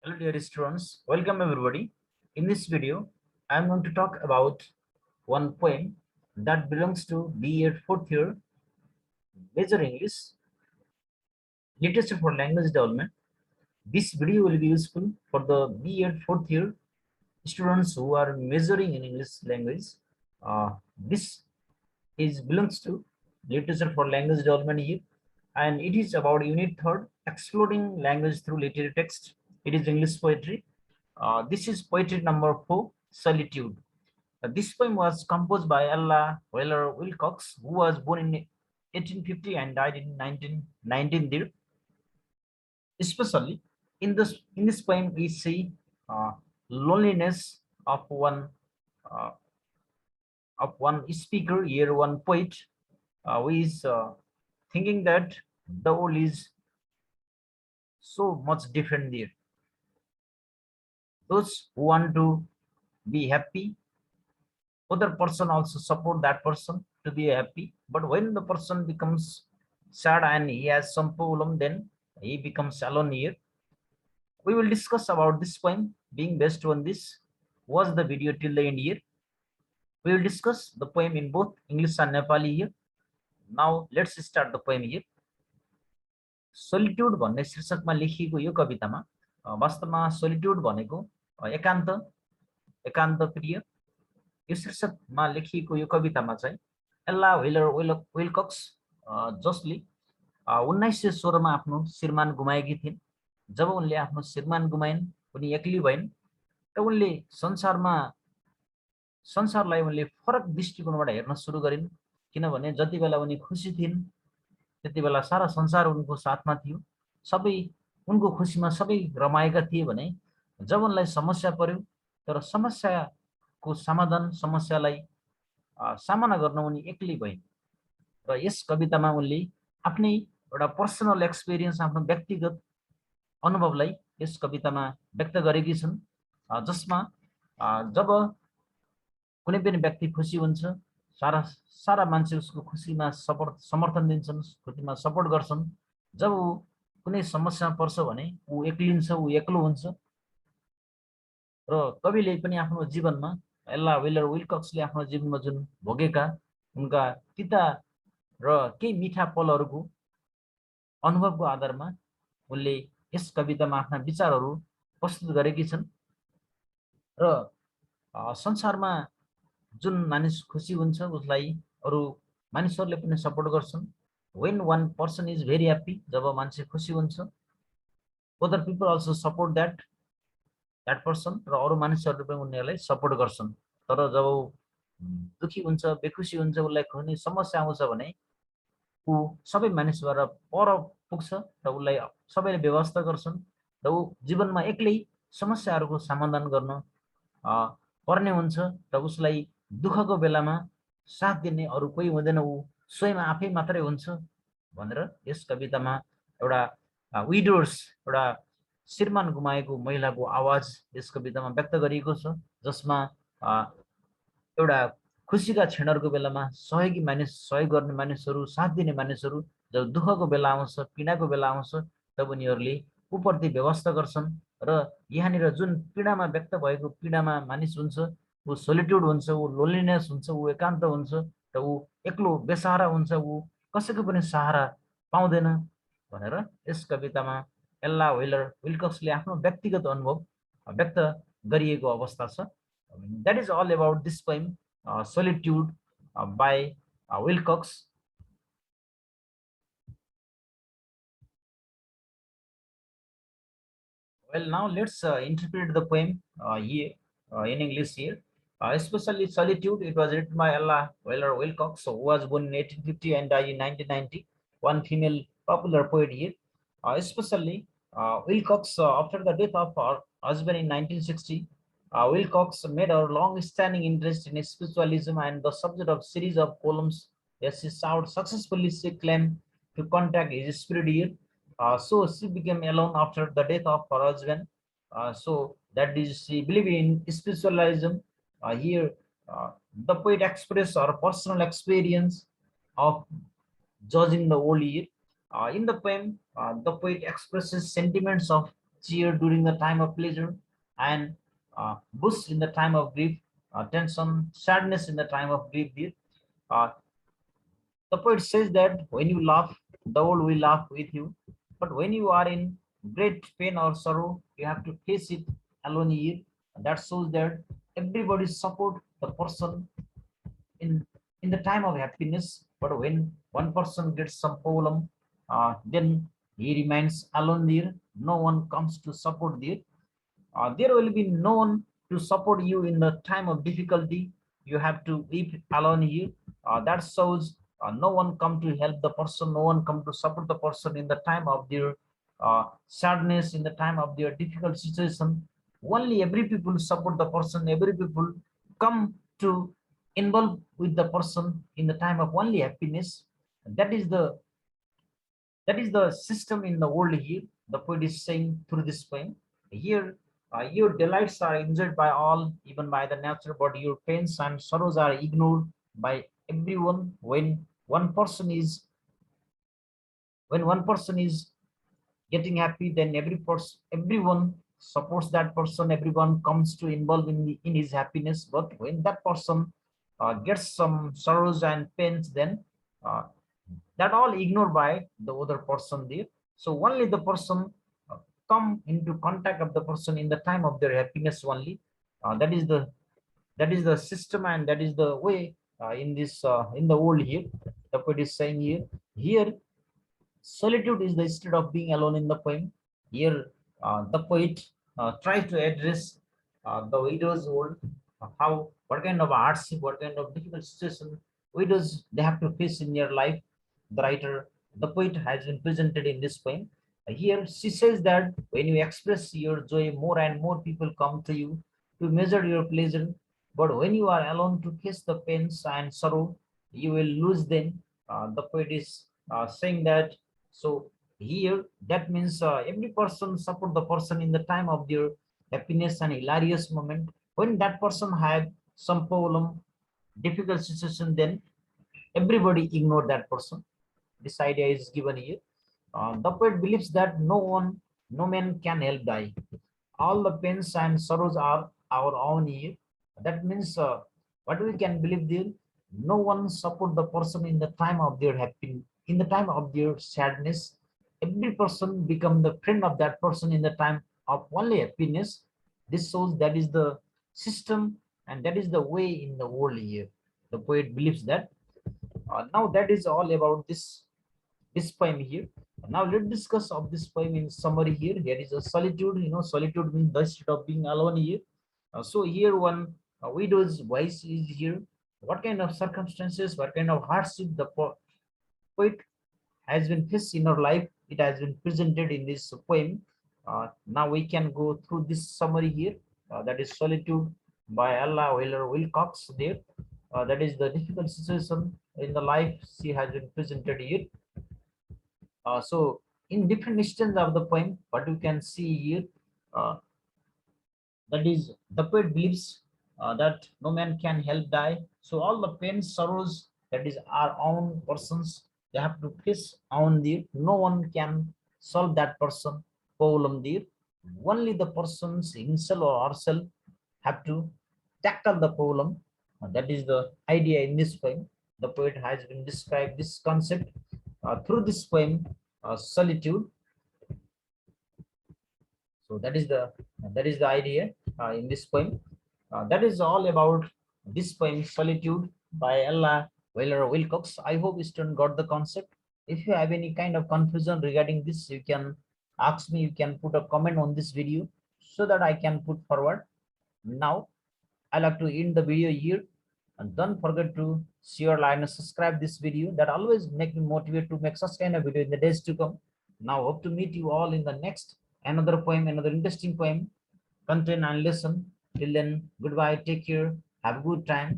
Hello dear students, welcome everybody. In this video, I am going to talk about one poem that belongs to B.Ed Fourth Year Major English Literature for Language Development. This video will be useful for the B.Ed Fourth Year students who are majoring in English language. This is belongs to Literature for Language Development year, and it is about Unit 3rd, Exploring Language Through Literary Text. It is English poetry. This is poetry number 4, Solitude. This poem was composed by Ella Wheeler Wilcox, who was born in 1850 and died in 1919 there. Especially in this poem, we see uh, loneliness uh, of one speaker here, one poet, who is thinking that the world is so much different there. Those who want to be happy, other person also support that person to be happy. But when the person becomes sad and he has some problem, then he becomes alone here. We will discuss about this poem being based on this. Watch the video till the end here. We will discuss the poem in both English and Nepali here. Now let's start the poem here. Solitude भन्ने शीर्षकमा लेखिएको यो कवितामा वास्तवमा solitude भनेको एकान्त, एकान्त प्रिय, यो शीर्षकमा लेखिएको यो कवितामा चाहिँ एल्ला व्हीलर विल्कक्स जसले 1916 मा आफ्नो श्रीमान गुमाएकी थिइन्। जब उनले आफ्नो श्रीमान गुमाइन्, उनी एक्लै भइन् र उनले संसारलाई उनले फरक दृष्टिकोणबाट हेर्न सुरु गरिन्। किनभने जति बेला उनी खुसी थिइन् त्यति बेला सारा संसार उनको साथमा थियो, सबै उनको खुसीमा सबै रमाएका थिए भने जब उनलाई समस्या पर्यो तर समस्याको समाधान, समस्यालाई सामना गर्न उनी एक्लै भइन्। र यस कवितामा उनले आफ्नै एउटा पर्सनल एक्सपिरियन्स, आफ्नो व्यक्तिगत अनुभवलाई यस कवितामा व्यक्त गरेकी छन्, जसमा जब कुनै पनि व्यक्ति खुसी हुन्छ, सारा मान्छे उसको खुसीमा समर्थन दिन्छन्, खुसीमा सपोर्ट गर्छन्। जब ऊ कुनै समस्या पर्छ भने ऊ एक्लिन्छ, ऊ एक्लो हुन्छ। र कविले पनि आफ्नो जीवनमा, एल्ला व्हीलर विल्कक्सले आफ्नो जीवनमा जुन भोगेका उनका तिता र केही मिठा पलहरूको अनुभवको आधारमा उनले यस कवितामा आफ्ना विचारहरू प्रस्तुत गरेकी छन्। र संसारमा जुन मानिस खुसी हुन्छ उसलाई अरू मानिसहरूले पनि सपोर्ट गर्छन्। when one person is very happy, जब मान्छे खुसी हुन्छ, other people also support that person, र अरू मानिसहरूले पनि उनीहरूलाई सपोर्ट गर्छन्। तर जब दुखी हुन्छ, बेखुसी हुन्छ, उसलाई कुनै समस्या आउँछ भने ऊ सबै मानिसबाट पर पुग्छ र उसलाई सबैले व्यवस्था गर्छन् र ऊ जीवनमा एक्लै समस्याहरूको समाधान गर्न पर्ने हुन्छ र उसलाई दुःखको बेलामा साथ दिने अरू कोही हुँदैन, ऊ स्वयं आफै मात्रै हुन्छ भनेर यस कवितामा एउटा विडोर्स, एउटा श्रीमान गुमाएको महिलाको आवाज यस कवितामा व्यक्त गरिएको छ, जसमा एउटा खुसीका क्षणहरूको बेलामा सहयोगी मानिस, सहयोग गर्ने मानिसहरू, साथ दिने मानिसहरू जब दुःखको बेला आउँछ, पीडाको बेला आउँछ, तब उनीहरूले उप्रति व्यवस्था गर्छन्। र यहाँनिर जुन पीडामा व्यक्त भएको पीडामा मानिस हुन्छ, ऊ सोलिट्युड हुन्छ, ऊ लोनलिनेस हुन्छ, ऊ एकान्त हुन्छ र ऊ एक्लो बेसहारा हुन्छ, ऊ कसैको पनि सहारा पाउँदैन भनेर यस कवितामा एल्ला व्हीलर विल्कक्सले आफ्नो व्यक्तिगत अनुभव व्यक्त गरिएको अवस्था छ। That is all about this poem, Solitude, by Wilcox. Well, now let's interpret the poem here in English here. Especially Solitude, it was written by Ella Wheeler Wilcox, who was born in 1850 and died in 1990. One female popular poet here. Especially Wilcox, after the death of her husband in 1960, Wilcox made a long-standing interest in spiritualism and the subject of series of columns. Yes, she sought successfully she claimed to contact his spirit here. So she became alone after the death of her husband. So that is, she believed in spiritualism. Here, the poet expressed her personal experience of judging the world here. In the poem, the poet expresses sentiments of cheer during the time of pleasure, and boost in the time of grief, tension, sadness in the time of grief. Uh, the poet says that when you laugh, the world will laugh with you. But when you are in great pain or sorrow, you have to face it alone here. That shows that everybody support the person in in the time of happiness. But when one person gets some problem, then he remains alone there. No one comes to support there. There will be no one to support you in the time of difficulty. You have to weep alone here. That shows no one come to help the person, no one come to support the person in the time of their sadness, in the time of their difficult situation. Only every people support the person, every people come to involve with the person in the time of only happiness. That is the system in the world here. The poet is saying through this poem. Here, your delights are enjoyed by all, even by the nature, but your pains and sorrows are ignored by everyone. When one person is getting happy, then everyone supports that person. Everyone comes to involve in his happiness. But when that person gets some sorrows and pains, then uh, that all ignored by the other person there. So only the person uh, come into contact of the person in the time of their happiness only. That is the system, and that is the way in the world here. The poet is saying here solitude is the state of being alone in the poem. Here, the poet tries to address the widow's world, how, what kind of hardship, what kind of difficult situation widows they have to face in their life. The poet has been presented in this poem. Here, she says that when you express your joy, more and more people come to you to measure your pleasure. But when you are alone to face the pains and sorrow, you will lose them. The poet is saying that. So here, that means every person support the person in the time of their happiness and hilarious moment. When that person had some problem, difficult situation, then everybody ignore that person. This idea is given here. The poet believes that no man can help die. All the pains and sorrows are our own here. That means what we can believe there. No one support the person in the time of their happy, in the time of their sadness. Every person become the friend of that person in the time of only happiness. This shows that is the system, and that is the way in the world here. The poet believes that. Now that is all about this poem here. Now let's discuss of this poem in summary here. Here is a solitude. Solitude means the state of being alone here. So here one widow's voice is here. What kind of circumstances, what kind of hardship the poet has been faced in our life, it has been presented in this poem. Now we can go through this summary here. That is Solitude by Ella Wheeler Wilcox there. That is the difficult situation in the life she has been presented here. So in different instances of the poem, what you can see here, uh, that is the poet believes that no man can help die. So all the pain, sorrows, that is our own persons, they have to face on there. No one can solve that person problem there. Only the persons himself or herself have to tackle the problem. That is the idea in this poem. The poet has been described this concept through this poem, Solitude. So that is the idea in this poem. That is all about this poem, Solitude by Ella Wheeler Wilcox. I hope student got the concept. If you have any kind of confusion regarding this, you can ask me. You can put a comment on this video so that I can put forward. Now, I like to end the video here. And don't forget to share, like, and subscribe this video. That always make me motivate to make such kind of video in the days to come. Now, hope to meet you all in the next another poem, another interesting poem, content and lesson. Till then, goodbye, take care, have a good time.